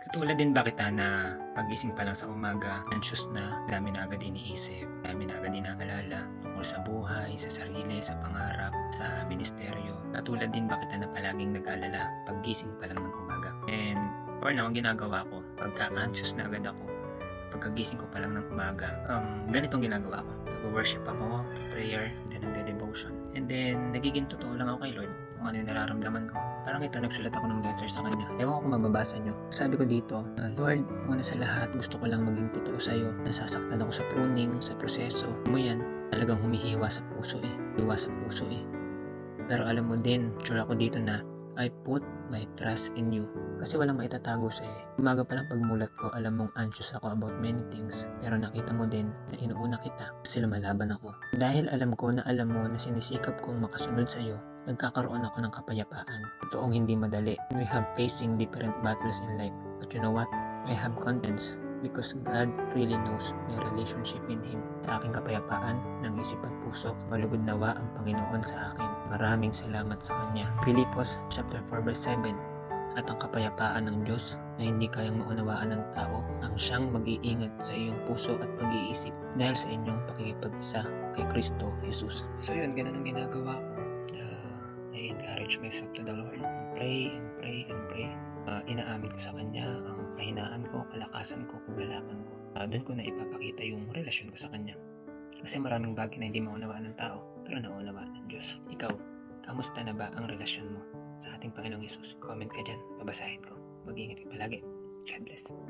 Katulad din ba kita na pagising pa lang sa umaga, anxious na, dami na agad iniisip, dami na agad inaalala tungkol sa buhay, sa sarili, sa pangarap, sa ministeryo. Katulad din ba kita na palaging nag-alala pagising pa lang ng umaga. And for now, ang ginagawa ko, pagka anxious na agad ako, pagkagising ko pa lang ng umaga, ganitong ginagawa ko. Nag-worship ako, prayer, then nagde-devotion. And then, nagiging totoo lang ako kay Lord kung ano yung nararamdaman ko. Parang ito, nagsulat ako ng letter sa Kanya. Ewan ko kung mababasa nyo. Sabi ko dito, Lord, una sa lahat, gusto ko lang maging totoo sa'yo. Nasasaktan ako sa pruning, sa proseso. Mo yan, talagang humihiwa sa puso eh. Hiwa sa puso eh. Pero alam mo din, sure ako dito na, I put my trust in you. Kasi walang maitatago sa'yo eh. Umaga pa lang pagmulat ko, alam mong anxious ako about many things. Pero nakita mo din na inuuna kita kasi lumalaban ako. Dahil alam ko na alam mo na sinisikap kong makasunod sa'yo, nagkakaroon ako ng kapayapaan. Totoong hindi madali. We have facing different battles in life. But you know what? I have confidence because God really knows my relationship in Him. Sa aking kapayapaan ng isip at puso, malugod nawa ang Panginoon sa akin. Maraming salamat sa Kanya. Filipos chapter 4 verse 7. At ang kapayapaan ng Diyos na hindi kayang maunawaan ng tao ang siyang mag-iingat sa iyong puso at pag-iisip dahil sa inyong pakikipag-isa kay Kristo Jesus. So yun, ganun ang ginagawa ko. I encourage myself to the Lord. Pray and pray and pray. Inaamin ko sa Kanya ang kahinaan ko, kalakasan ko, kagalakan ko. Doon ko na ipapakita yung relasyon ko sa Kanya. Kasi maraming bagay na hindi maunawaan ng tao, pero naunawaan ng Diyos. Ikaw, kamusta na ba ang relasyon mo sa ating Panginoong Hesus? Comment ka dyan, babasahin ko. Mag-ingat ka palagi. God bless.